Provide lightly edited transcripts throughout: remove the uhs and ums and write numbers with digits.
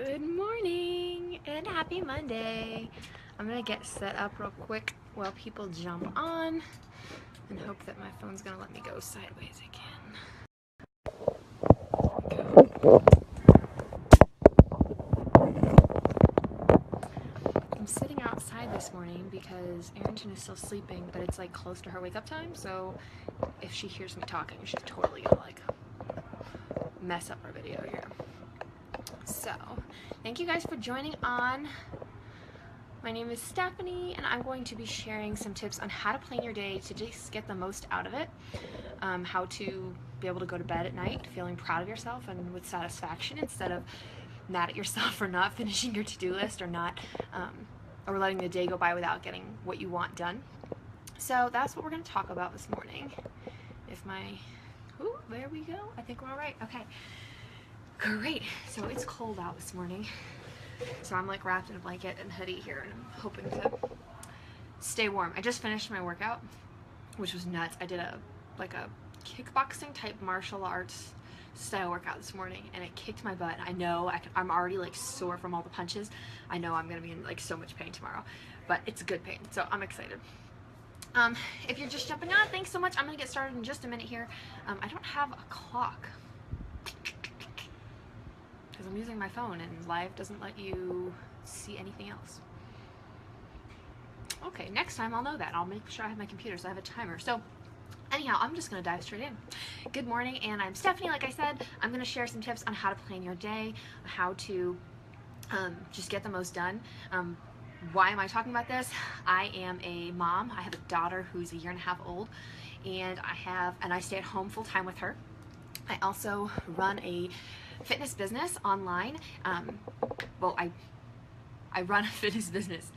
Good morning and happy Monday. I'm gonna get set up real quick while people jump on and hope that my phone's gonna let me go sideways again. I'm sitting outside this morning because Arrington is still sleeping, but it's like close to her wake up time, so if she hears me talking, she's totally gonna like mess up our video here. So, thank you guys for joining on. My name is Stephanie, and I'm going to be sharing some tips on how to plan your day to just get the most out of it, how to be able to go to bed at night feeling proud of yourself and with satisfaction instead of mad at yourself for not finishing your to-do list or or letting the day go by without getting what you want done. So that's what we're going to talk about this morning. There we go. I think we're all right. Okay. Great. So it's cold out this morning. So I'm like wrapped in a blanket and hoodie here, and I'm hoping to stay warm. I just finished my workout, which was nuts. I did a kickboxing type martial arts style workout this morning, and it kicked my butt. I know I'm already like sore from all the punches. I know I'm gonna be in like so much pain tomorrow, but it's good pain, so I'm excited. If you're just jumping on, thanks so much. I'm gonna get started in just a minute here. I don't have a clock because I'm using my phone and live doesn't let you see anything else. Okay, next time I'll know that. I'll make sure I have my computer so I have a timer. So anyhow, I'm just gonna dive straight in. Good morning, and I'm Stephanie. Like I said, I'm gonna share some tips on how to plan your day, how to just get the most done. Why am I talking about this? I am a mom. I have a daughter who's a year and a half old, and I stay at home full time with her. I also run a fitness business online. Well, I run a fitness business.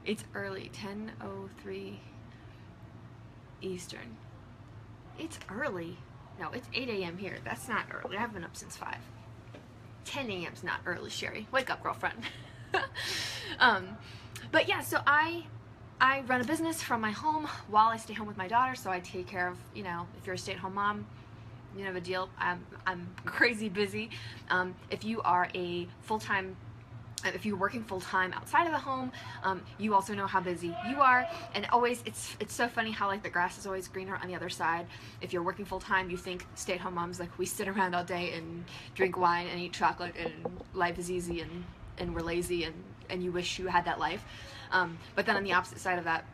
It's early, 10:03 Eastern. It's early. No, it's 8 a.m. here. That's not early. I've been up since 5. 10 a.m.'s not early, Sherry. Wake up, girlfriend. But yeah, so I run a business from my home while I stay home with my daughter, so I take care of, if you're a stay-at-home mom, you know the deal. I'm crazy busy. If you are a full-time if you're working full-time outside of the home, you also know how busy you are, and always it's so funny how like the grass is always greener on the other side. If you're working full-time, you think stay-at-home moms, like, we sit around all day and drink wine and eat chocolate and life is easy and we're lazy and you wish you had that life. But then on the opposite side of that,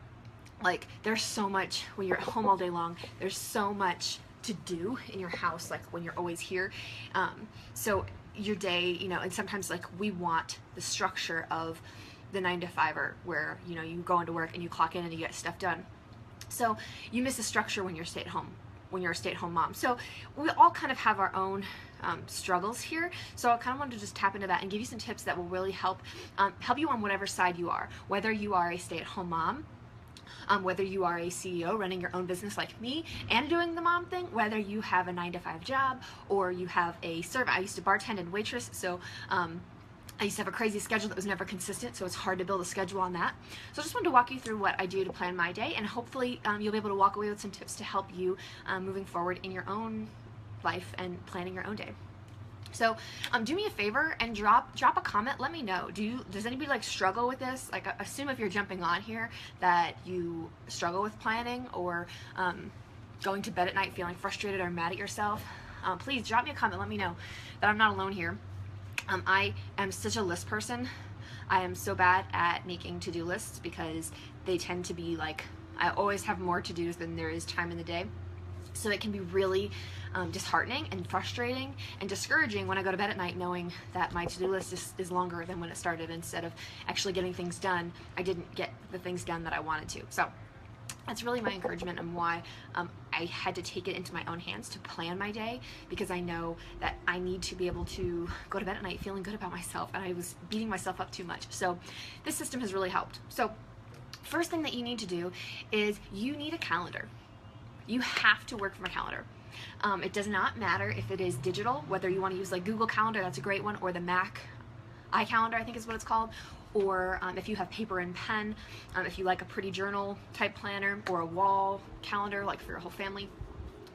like, there's so much when you're at home all day long. There's so much to do in your house, like when you're always here. So your day, and sometimes like we want the structure of the 9-to-5er where, you go into work and you clock in and you get stuff done. So you miss the structure when you're a stay-at-home mom. So we all kind of have our own struggles here. So I kind of wanted to just tap into that and give you some tips that will really help you on whatever side you are, whether you are a stay-at-home mom, whether you are a CEO running your own business like me and doing the mom thing, whether you have a 9-to-5 job or you have a servant. I used to bartend and waitress, so I used to have a crazy schedule that was never consistent, so it's hard to build a schedule on that. So I just wanted to walk you through what I do to plan my day, and hopefully you'll be able to walk away with some tips to help you moving forward in your own life and planning your own day. So do me a favor and drop a comment. Let me know. Does anybody like struggle with this? Like, assume if you're jumping on here that you struggle with planning or going to bed at night feeling frustrated or mad at yourself. Please drop me a comment. Let me know that I'm not alone here. I am such a list person. I am so bad at making to-do lists because they tend to be like, I always have more to-dos than there is time in the day. So it can be really disheartening and frustrating and discouraging when I go to bed at night knowing that my to-do list is longer than when it started. Instead of actually getting things done, I didn't get the things done that I wanted to. So that's really my encouragement and why I had to take it into my own hands to plan my day, because I know that I need to be able to go to bed at night feeling good about myself, and I was beating myself up too much. So this system has really helped. So first thing that you need to do is you need a calendar. You have to work from a calendar. It does not matter if it is digital, whether you want to use like Google Calendar, that's a great one, or the Mac iCalendar, I think is what it's called, or if you have paper and pen, if you like a pretty journal type planner or a wall calendar like for your whole family.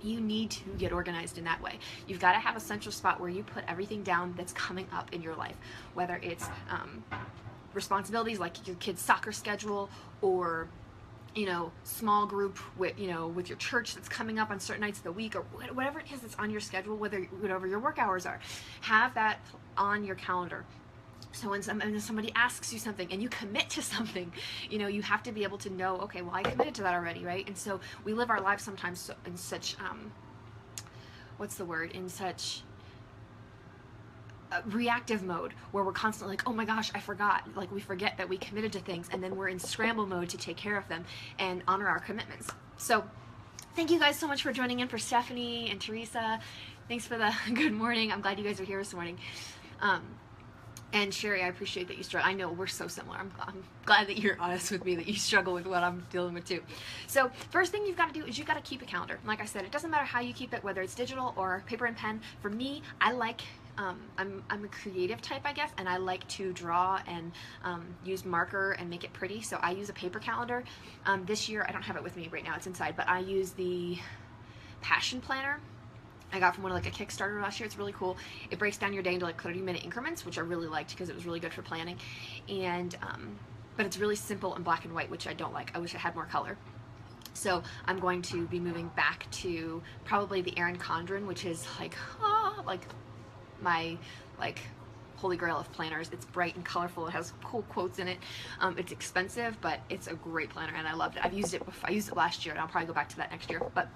You need to get organized in that way. You've got to have a central spot where you put everything down that's coming up in your life, whether it's responsibilities like your kid's soccer schedule, or small group with with your church that's coming up on certain nights of the week, or whatever it is that's on your schedule, whatever your work hours are. Have that on your calendar. So when somebody asks you something and you commit to something, you have to be able to know, okay, well, I committed to that already, right? And so we live our lives sometimes in such, in such reactive mode, where we're constantly like, oh my gosh, I forgot. Like, we forget that we committed to things, and then we're in scramble mode to take care of them and honor our commitments. So thank you guys so much for joining in. For Stephanie and Teresa, thanks for the good morning. I'm glad you guys are here this morning. And Sherry, I appreciate that you struggle. I know we're so similar. I'm glad that you're honest with me, that you struggle with what I'm dealing with too. So first thing you've got to do is you've got to keep a calendar. Like I said, it doesn't matter how you keep it, whether it's digital or paper and pen. For me, I like, I'm a creative type, I guess, and I like to draw and use marker and make it pretty. So I use a paper calendar. This year, I don't have it with me right now, it's inside, but I use the Passion Planner I got from like a Kickstarter last year. It's really cool. It breaks down your day into like 30-minute increments, which I really liked because it was really good for planning. And but it's really simple and black and white, which I don't like. I wish it had more color. So I'm going to be moving back to probably the Erin Condren, which is like my holy grail of planners. It's bright and colorful. It has cool quotes in it. It's expensive, but it's a great planner, and I loved it. I've used it before. I used it last year, and I'll probably go back to that next year. But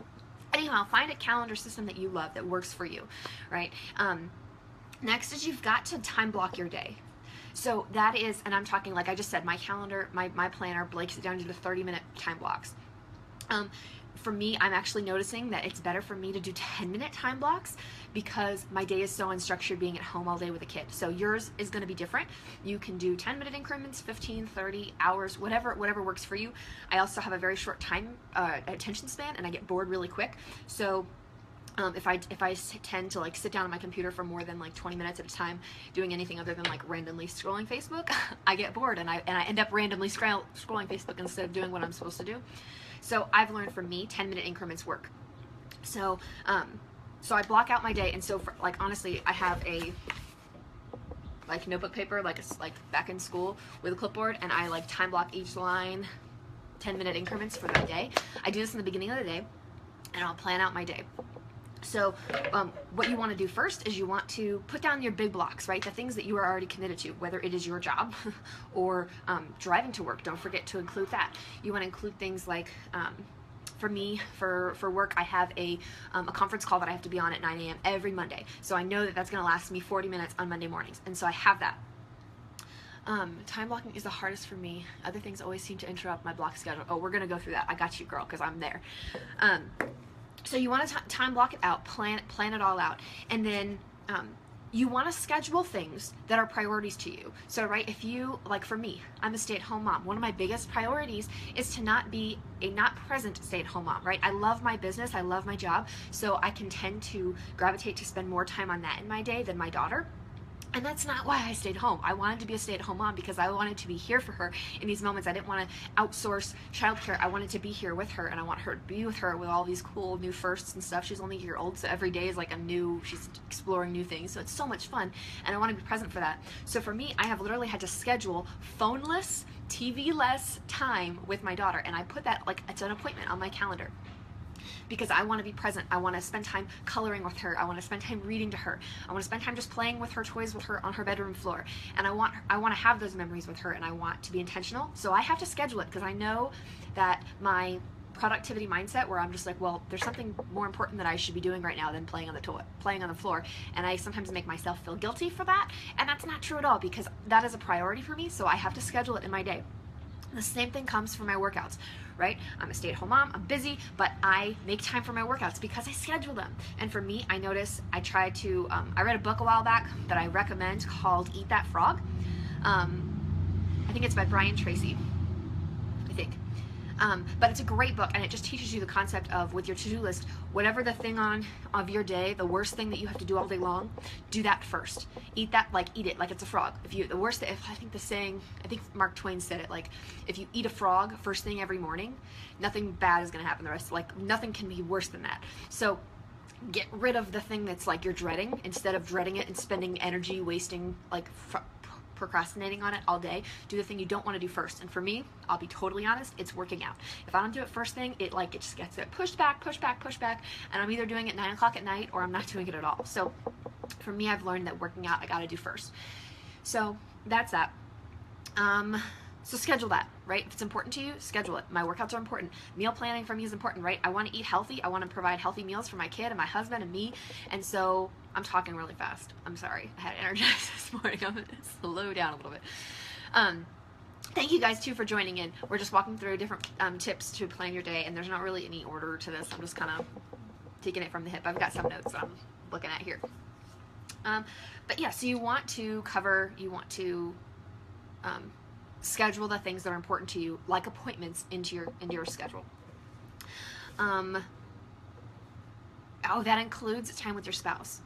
anyhow, find a calendar system that you love, that works for you, right? Next is you've got to time block your day. So that is, and I'm talking, like I just said, my calendar, my planner breaks it down into 30-minute time blocks. For me, I'm actually noticing that it's better for me to do 10-minute time blocks because my day is so unstructured being at home all day with a kid. So yours is going to be different. You can do 10-minute increments, 15, 30 hours, whatever works for you. I also have a very short time attention span, and I get bored really quick. So if I tend to like sit down on my computer for more than like 20 minutes at a time doing anything other than like randomly scrolling Facebook, I get bored, and I end up randomly scrolling Facebook instead of doing what I'm supposed to do. So I've learned, for me, 10-minute increments work. So so I block out my day, and so for, like, honestly, I have a like notebook paper, like back in school with a clipboard, and I like time block each line 10-minute increments for the day. I do this in the beginning of the day, and I'll plan out my day. So what you want to do first is you want to put down your big blocks, right? The things that you are already committed to, whether it is your job or driving to work. Don't forget to include that. You want to include things like, for me, for work, I have a conference call that I have to be on at 9 a.m. every Monday. So I know that that's going to last me 40 minutes on Monday mornings. And so I have that. Time blocking is the hardest for me. Other things always seem to interrupt my block schedule. Oh, we're going to go through that. I got you, girl, because I'm there. So you want to time block it out, plan it all out, and then you want to schedule things that are priorities to you. So, right, if you, like for me, I'm a stay-at-home mom. One of my biggest priorities is to not be a not present stay-at-home mom, right? I love my business, I love my job, so I can tend to gravitate to spend more time on that in my day than my daughter. And that's not why I stayed home. I wanted to be a stay-at-home mom because I wanted to be here for her in these moments. I didn't want to outsource childcare. I wanted to be here with her, and I want her to be with her with all these cool new firsts and stuff. She's only a year old, so every day is like she's exploring new things. So it's so much fun, and I want to be present for that. So for me, I have literally had to schedule phone-less, TV-less time with my daughter, and I put that like it's an appointment on my calendar. Because I want to be present. I want to spend time coloring with her. I want to spend time reading to her. I want to spend time just playing with her toys with her on her bedroom floor. And I want to have those memories with her, and I want to be intentional. So I have to schedule it because I know that my productivity mindset, where I'm just like, well, there's something more important that I should be doing right now than playing on the floor. And I sometimes make myself feel guilty for that. And that's not true at all, because that is a priority for me. So I have to schedule it in my day. The same thing comes for my workouts, right? I'm a stay-at-home mom, I'm busy, but I make time for my workouts because I schedule them. And for me, I notice I try to, I read a book a while back that I recommend called Eat That Frog. I think it's by Brian Tracy, I think. But it's a great book, and it just teaches you the concept of, with your to-do list, whatever the thing of your day, the worst thing that you have to do all day long, do that first. Eat that, like, eat it like it's a frog. I think Mark Twain said it, like, if you eat a frog first thing every morning, nothing bad is going to happen the rest. Like, nothing can be worse than that. So get rid of the thing that's like you're dreading, instead of dreading it and spending energy wasting, like, procrastinating on it all day. Do the thing you don't want to do first. And for me, I'll be totally honest, it's working out. If I don't do it first thing, it just gets pushed back, and I'm either doing it 9 o'clock at night or I'm not doing it at all. So for me, I've learned that working out, I got to do first. So that's that. So schedule that, right? If it's important to you, schedule it. My workouts are important. Meal planning for me is important, right? I want to eat healthy. I want to provide healthy meals for my kid and my husband and me. And so I'm talking really fast. I'm sorry. I had energized this morning. I'm going to slow down a little bit. Thank you guys too for joining in. We're just walking through different tips to plan your day, and there's not really any order to this. I'm just kind of taking it from the hip. I've got some notes I'm looking at here. But yeah, so you want to schedule the things that are important to you, like appointments, into your schedule. That includes time with your spouse,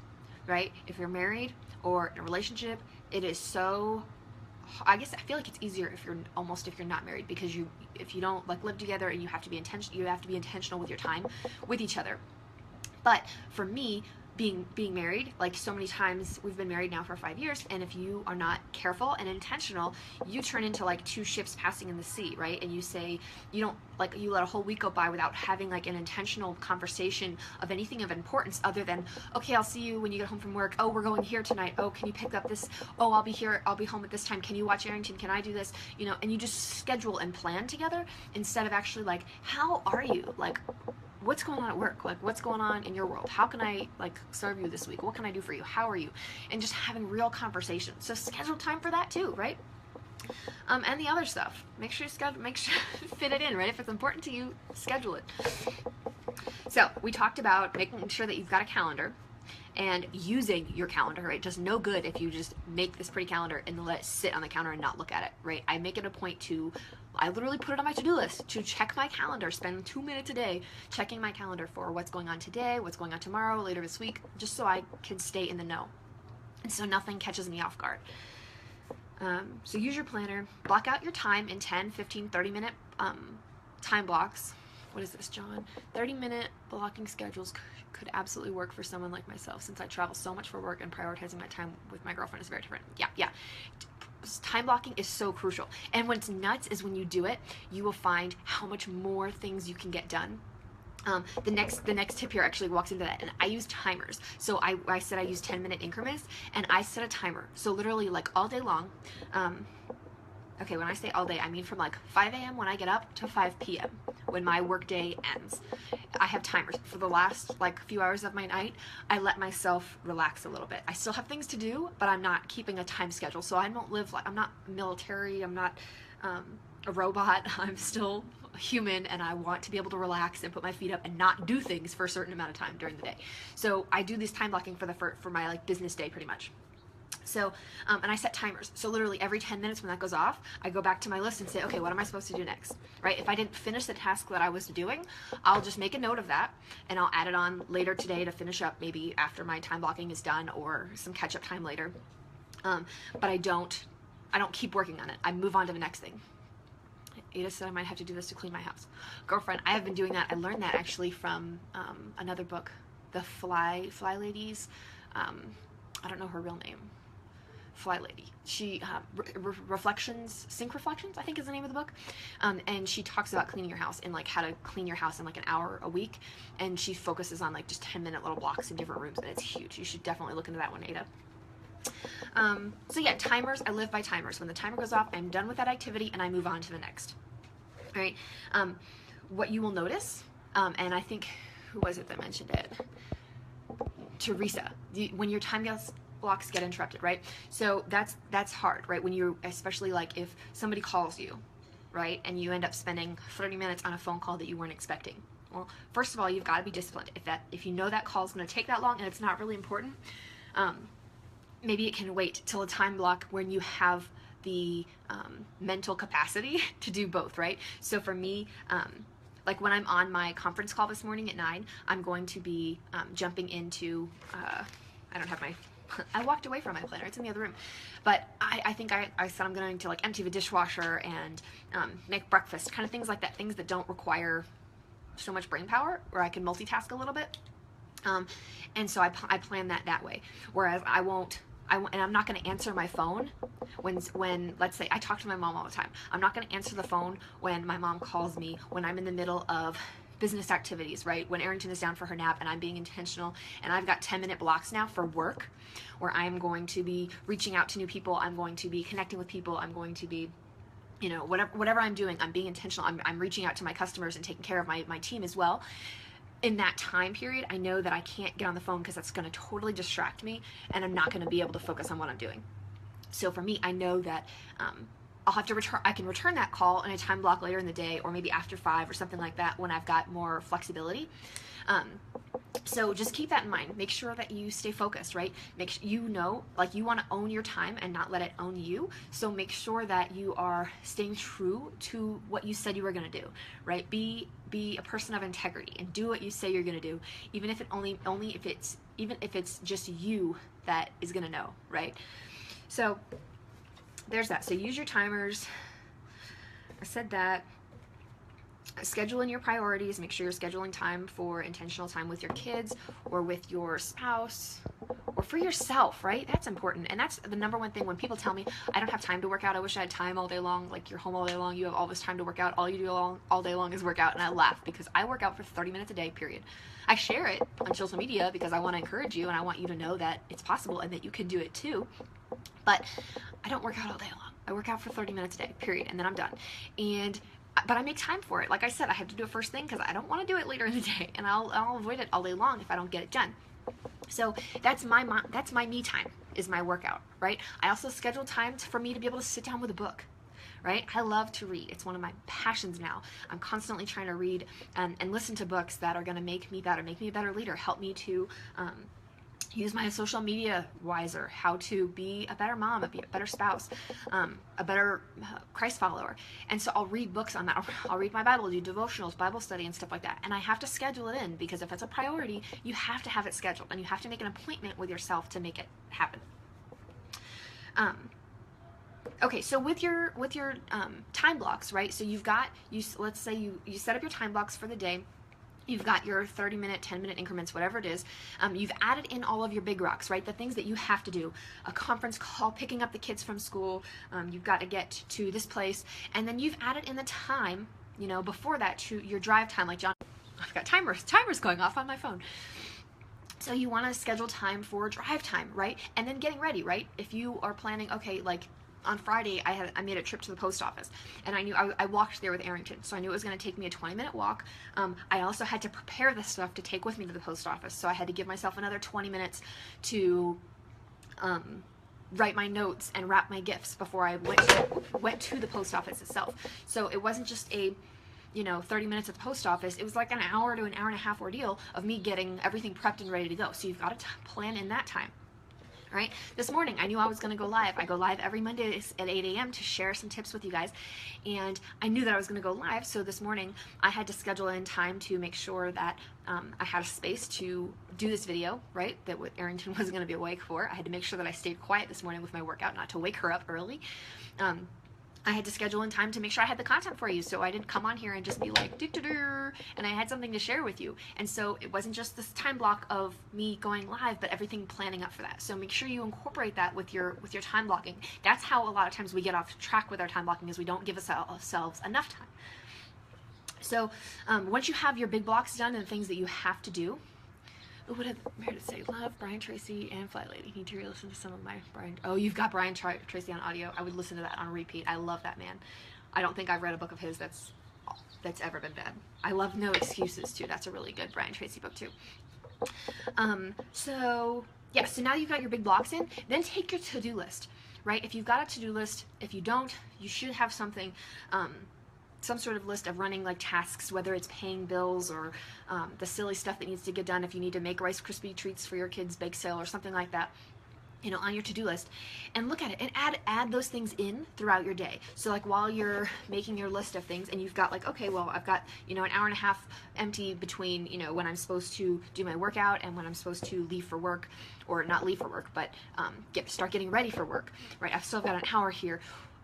right? If you're married or in a relationship, it is so, I guess I feel like it's easier if you're not married, because if you don't live together, and you have to be intentional with your time with each other. But for me, being married, like, so many times, we've been married now for 5 years, and if you are not careful and intentional, you turn into like two ships passing in the sea, right? And you let a whole week go by without having like an intentional conversation of anything of importance, other than, okay, I'll see you when you get home from work. Oh, we're going here tonight. Oh, can you pick up this? Oh, I'll be home at this time. Can you watch Arrington? Can I do this? And you just schedule and plan together, instead of actually, like, how are you? Like, what's going on at work? Like, what's going on in your world? How can I, like, serve you this week? What can I do for you? How are you? And just having real conversations. So schedule time for that too, right? And the other stuff, make sure you fit it in, right? If it's important to you, schedule it. So we talked about making sure that you've got a calendar and using your calendar, right? Just no good if you just make this pretty calendar and let it sit on the counter and not look at it, right? I make it a point I literally put it on my to-do list to check my calendar, spend 2 minutes a day checking my calendar for what's going on today, what's going on tomorrow, later this week, just so I can stay in the know, and so nothing catches me off guard. So use your planner, block out your time in 10, 15, 30-minute time blocks. What is this, John? 30-minute blocking schedules could absolutely work for someone like myself, since I travel so much for work and prioritizing my time with my girlfriend is very different. Yeah. Time blocking is so crucial. And what's nuts is when you do it, you will find how much more things you can get done. The next tip here actually walks into that, and I use timers. So I said I use 10-minute increments, and I set a timer. So literally, like, all day long. Okay, when I say all day, I mean from like 5 a.m. when I get up to 5 p.m. when my workday ends. I have timers. For the last few hours of my night, I let myself relax a little bit. I still have things to do, but I'm not keeping a time schedule. So I don't live I'm not military, I'm not a robot. I'm still human, and I want to be able to relax and put my feet up and not do things for a certain amount of time during the day. So I do this time blocking for my business day pretty much. So, and I set timers. So literally every 10 minutes when that goes off, I go back to my list and say, okay, what am I supposed to do next, right? If I didn't finish the task that I was doing, I'll just make a note of that, and I'll add it on later today to finish up, maybe after my time blocking is done, or some catch-up time later. But I don't keep working on it. I move on to the next thing. Ada said I might have to do this to clean my house. Girlfriend, I have been doing that. I learned that actually from another book, The Fly Ladies. I don't know her real name. Fly Lady. She Sync Reflections, I think is the name of the book. And she talks about cleaning your house and how to clean your house in an hour a week. And she focuses on just 10-minute little blocks in different rooms, and it's huge. You should definitely look into that one, Ada. So yeah, timers. I live by timers. When the timer goes off, I'm done with that activity and I move on to the next. All right. What you will notice, and I think, who was it that mentioned it? Teresa. When your time blocks get interrupted, right? So that's hard, right? When you're, especially if somebody calls you, right, and you end up spending 30 minutes on a phone call that you weren't expecting. Well, first of all, you've got to be disciplined. If you know that call is going to take that long and it's not really important, maybe it can wait till a time block when you have the mental capacity to do both, right? So for me, like when I'm on my conference call this morning at 9, I'm going to be jumping into, I don't have my, I walked away from my planner, it's in the other room, but I think I said I'm going to like empty the dishwasher and make breakfast, kind of things like that, things that don't require so much brain power, where I can multitask a little bit. And so I plan that way, whereas and I'm not going to answer my phone when, let's say, I talk to my mom all the time. I'm not going to answer the phone when my mom calls me, when I'm in the middle of business activities, right? When Arrington is down for her nap and I'm being intentional, and I've got 10-minute blocks now for work where I'm going to be reaching out to new people, I'm going to be connecting with people, I'm going to be, you know, whatever I'm doing, I'm being intentional. I'm reaching out to my customers and taking care of my team as well. In that time period, I know that I can't get on the phone because that's going to totally distract me and I'm not going to be able to focus on what I'm doing. So for me, I know that I'll have to I can return that call in a time block later in the day, or maybe after 5 or something like that, when I've got more flexibility. So just keep that in mind. Make sure that you stay focused, right? Make sure, you know, like you want to own your time and not let it own you. So make sure that you are staying true to what you said you were going to do, right? Be a person of integrity and do what you say you're going to do, even if it's just you that is going to know, right? So there's that. So use your timers. I said that. Schedule in your priorities. Make sure you're scheduling time for intentional time with your kids or with your spouse or for yourself, right? That's important. And that's the number one thing when people tell me, I don't have time to work out, I wish I had time all day long. Like, you're home all day long, you have all this time to work out, all you do all day long is work out. And I laugh because I work out for 30 minutes a day, period. I share it on social media because I want to encourage you and I want you to know that it's possible and that you can do it too. But I don't work out all day long. I work out for 30 minutes a day, period, and then I'm done. But I make time for it. Like I said, I have to do it first thing because I don't want to do it later in the day, and I'll avoid it all day long if I don't get it done. So that's my me time, is my workout, right? I also schedule time for me to be able to sit down with a book, right? I love to read. It's one of my passions now. I'm constantly trying to read and listen to books that are going to make me better, make me a better leader, help me to use my social media wiser, how to be a better mom, a better spouse, a better Christ follower. And so I'll read books on that. I'll read my Bible, do devotionals, Bible study, and stuff like that. And I have to schedule it in, because if it's a priority, you have to have it scheduled, and you have to make an appointment with yourself to make it happen. Okay, so with your time blocks, right? So let's say you set up your time blocks for the day. You've got your 30-minute, 10-minute increments, whatever it is. You've added in all of your big rocks, right? The things that you have to do. A conference call, picking up the kids from school. You've got to get to this place. And then you've added in the time, before that, to your drive time. Like, John, I've got timers going off on my phone. So you want to schedule time for drive time, right? And then getting ready, right? If you are planning, okay, like, on Friday, I made a trip to the post office, and I knew I walked there with Arrington, so I knew it was going to take me a 20-minute walk. I also had to prepare the stuff to take with me to the post office, so I had to give myself another 20 minutes to write my notes and wrap my gifts before I went to the post office itself. So it wasn't just a 30 minutes at the post office. It was like an hour to an hour and a half ordeal of me getting everything prepped and ready to go. So you've got to plan in that time. All right. This morning, I knew I was going to go live. I go live every Monday at 8 a.m. to share some tips with you guys. And I knew that I was going to go live. So this morning, I had to schedule in time to make sure that I had a space to do this video, right? That what Arrington wasn't going to be awake for. I had to make sure that I stayed quiet this morning with my workout, not to wake her up early. I had to schedule in time to make sure I had the content for you, so I didn't come on here and just be like, doo-doo-doo, and I had something to share with you. And so it wasn't just this time block of me going live, but everything planning up for that. So make sure you incorporate that with your time blocking. That's how a lot of times we get off track with our time blocking, is we don't give ourselves enough time. So once you have your big blocks done and the things that you have to do, what did Meredith say? Love Brian Tracy and Fly Lady. Need to re-listen to some of my Brian. Oh, you've got Brian Tracy on audio. I would listen to that on repeat. I love that man. I don't think I've read a book of his that's ever been bad. I love No Excuses too. That's a really good Brian Tracy book too. So now you've got your big blocks in. Then take your to-do list, right? If you've got a to-do list, if you don't, you should have something. Some sort of list of running like tasks, whether it's paying bills or the silly stuff that needs to get done. If you need to make Rice Krispie treats for your kids' bake sale or something like that, on your to-do list, and look at it and add those things in throughout your day. So like while you're making your list of things and you've got like, okay, well, I've got, an hour and a half empty between, when I'm supposed to do my workout and when I'm supposed to leave for work, or not leave for work, but start getting ready for work, right? I've still got an hour here.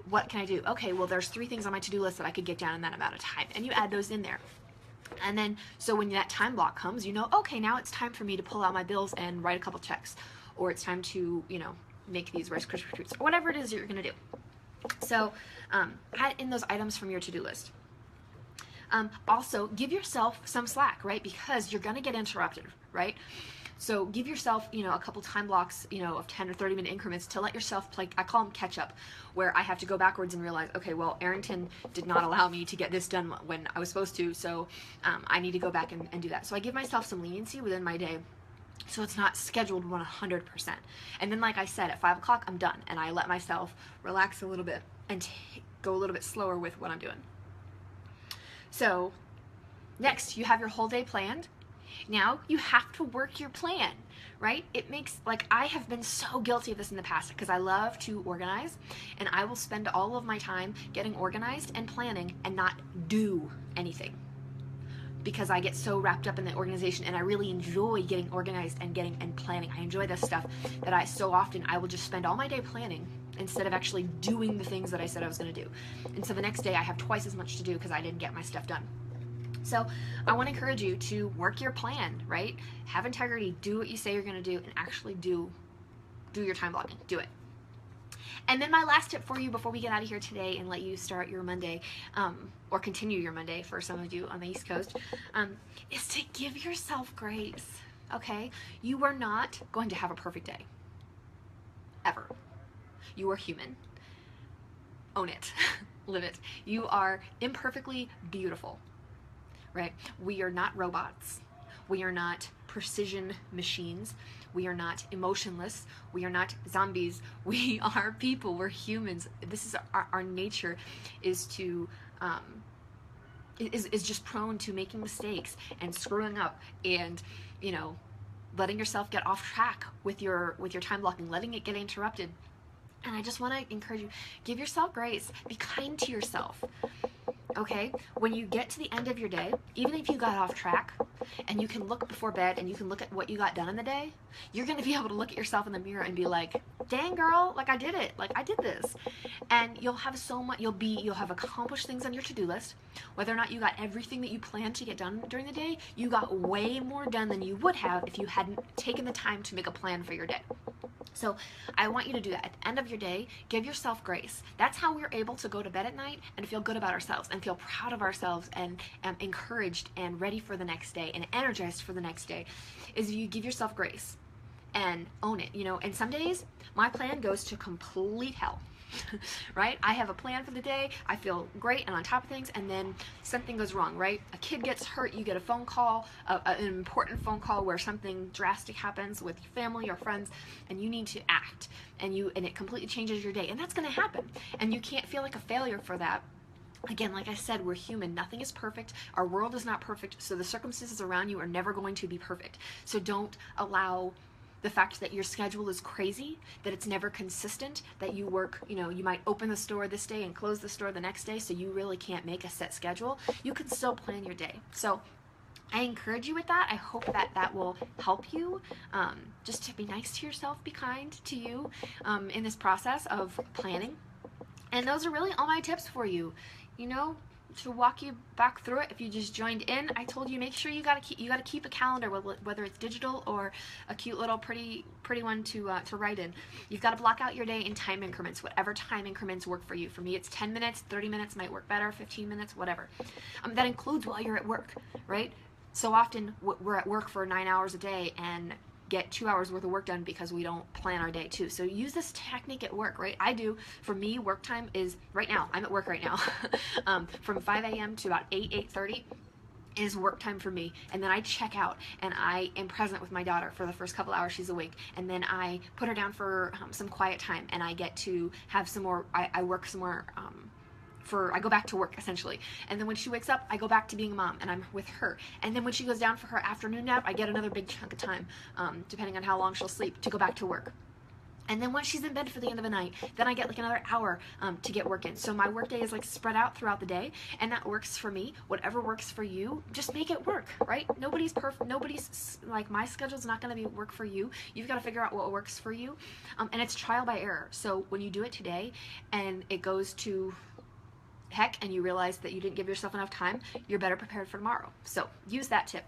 What can I do? Okay, well, there's 3 things on my to-do list that I could get done in that amount of time, and you add those in there. And then, so when that time block comes, okay, now it's time for me to pull out my bills and write a couple checks, or it's time to, make these Rice Krispie treats, or whatever it is you're going to do. So add in those items from your to-do list. Also, give yourself some slack, right? Because you're going to get interrupted, right? So give yourself, a couple time blocks, of 10 or 30-minute increments to let yourself play. I call them catch up, where I have to go backwards and realize, okay, well, Arrington did not allow me to get this done when I was supposed to, so I need to go back and do that. So I give myself some leniency within my day, so it's not scheduled 100%. And then, like I said, at 5 o'clock, I'm done, and I let myself relax a little bit and go a little bit slower with what I'm doing. So next, you have your whole day planned. Now you have to work your plan, right? It makes, like, I have been so guilty of this in the past because I love to organize, and I will spend all of my time getting organized and planning and not do anything because I get so wrapped up in the organization, and I really enjoy getting organized and planning. I enjoy this stuff that I will just spend all my day planning instead of actually doing the things that I said I was going to do. And so the next day I have twice as much to do because I didn't get my stuff done. So I want to encourage you to work your plan, right? Have integrity, do what you say you're going to do, and actually do your time blocking. Do it. And then my last tip for you before we get out of here today and let you start your Monday, or continue your Monday for some of you on the East Coast, is to give yourself grace, okay? You are not going to have a perfect day, ever. You are human. Own it. Live it. You are imperfectly beautiful. Right? We are not robots. We are not precision machines. We are not emotionless. We are not zombies. We are people. We're humans. This is our nature is to is just prone to making mistakes and screwing up and letting yourself get off track with your time blocking, letting it get interrupted. And I just want to encourage you, give yourself grace. Be kind to yourself. Okay, when you get to the end of your day, even if you got off track and you can look before bed and you can look at what you got done in the day, you're going to be able to look at yourself in the mirror and be like, dang girl, like I did it, like I did this. And you'll have so much, you'll have accomplished things on your to-do list. Whether or not you got everything that you planned to get done during the day, you got way more done than you would have if you hadn't taken the time to make a plan for your day. So I want you to do that. At the end of your day, give yourself grace. That's how we're able to go to bed at night and feel good about ourselves and feel proud of ourselves and encouraged and ready for the next day and energized for the next day, is you give yourself grace and own it. And some days my plan goes to complete hell. Right? I have a plan for the day, I feel great and on top of things, and then something goes wrong, right? A kid gets hurt, you get a phone call, an important phone call where something drastic happens with your family or friends, and you need to act, and it completely changes your day, and that's going to happen, and you can't feel like a failure for that. Again, like I said, we're human. Nothing is perfect. Our world is not perfect, so the circumstances around you are never going to be perfect. So don't allow the fact that your schedule is crazy, that it's never consistent, that you work, you might open the store this day and close the store the next day, so you really can't make a set schedule. You can still plan your day. So I encourage you with that. I hope that will help you just to be nice to yourself, be kind to you in this process of planning. And those are really all my tips for you. To walk you back through it. If you just joined in, I told you make sure you gotta keep a calendar, whether it's digital or a cute little pretty one to write in. You've got to block out your day in time increments, whatever time increments work for you. For me, it's 10 minutes, 30 minutes might work better, 15 minutes, whatever. That includes while you're at work, right? So often we're at work for 9 hours a day and get 2 hours worth of work done because we don't plan our day too. So use this technique at work, right? I do. For me, work time is right now. I'm at work right now. From 5 a.m. to about 8:30 is work time for me. And then I check out and I am present with my daughter for the first couple hours she's awake. And then I put her down for some quiet time, and I get to have some more, I work some more, I go back to work essentially. And then when she wakes up, I go back to being a mom and I'm with her. And then when she goes down for her afternoon nap, I get another big chunk of time, depending on how long she'll sleep, to go back to work. And then once she's in bed for the end of the night, then I get like another hour to get work in. So my work day is like spread out throughout the day, and that works for me. Whatever works for you, just make it work, right? Nobody's perfect. Nobody's like, my schedule's not going to be work for you. You've got to figure out what works for you, and it's trial by error. So when you do it today and it goes to heck and you realize that you didn't give yourself enough time, you're better prepared for tomorrow. So use that tip.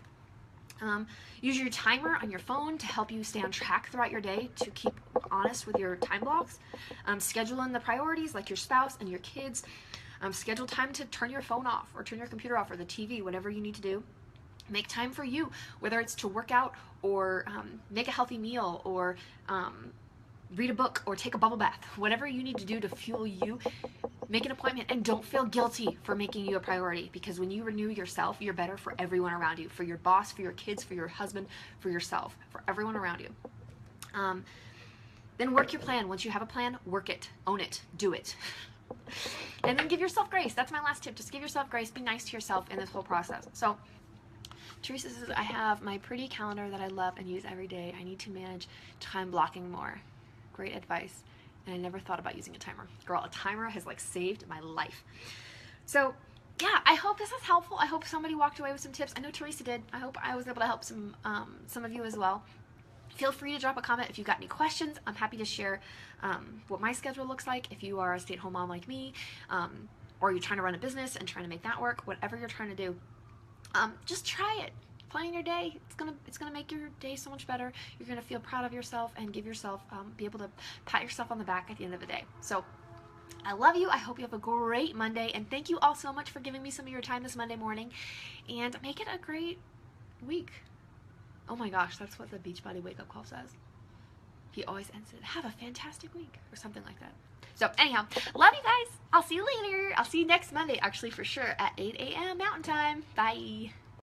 Use your timer on your phone to help you stay on track throughout your day, to keep honest with your time blocks. Schedule in the priorities like your spouse and your kids. Schedule time to turn your phone off or turn your computer off or the TV, whatever you need to do. Make time for you, whether it's to work out or make a healthy meal or read a book or take a bubble bath. Whatever you need to do to fuel you, make an appointment, and don't feel guilty for making you a priority, because when you renew yourself, you're better for everyone around you, for your boss, for your kids, for your husband, for yourself, for everyone around you. Then work your plan. Once you have a plan, work it, own it, do it. And then give yourself grace. That's my last tip. Just give yourself grace. Be nice to yourself in this whole process. So Teresa says, I have my pretty calendar that I love and use every day. I need to manage time blocking more. Great advice. And I never thought about using a timer. Girl, a timer has like saved my life. So yeah, I hope this is helpful. I hope somebody walked away with some tips. I know Teresa did. I hope I was able to help some of you as well. Feel free to drop a comment if you've got any questions. I'm happy to share what my schedule looks like if you are a stay-at-home mom like me, or you're trying to run a business and trying to make that work. Whatever you're trying to do, just try it. Plan your day. It's gonna make your day so much better. You're gonna feel proud of yourself and give yourself, be able to pat yourself on the back at the end of the day. So I love you. I hope you have a great Monday, and thank you all so much for giving me some of your time this Monday morning, and make it a great week. Oh my gosh, that's what the Beachbody wake up call says. He always ends it, have a fantastic week, or something like that. So anyhow, love you guys. I'll see you later. I'll see you next Monday, actually, for sure, at 8 a.m. Mountain Time. Bye.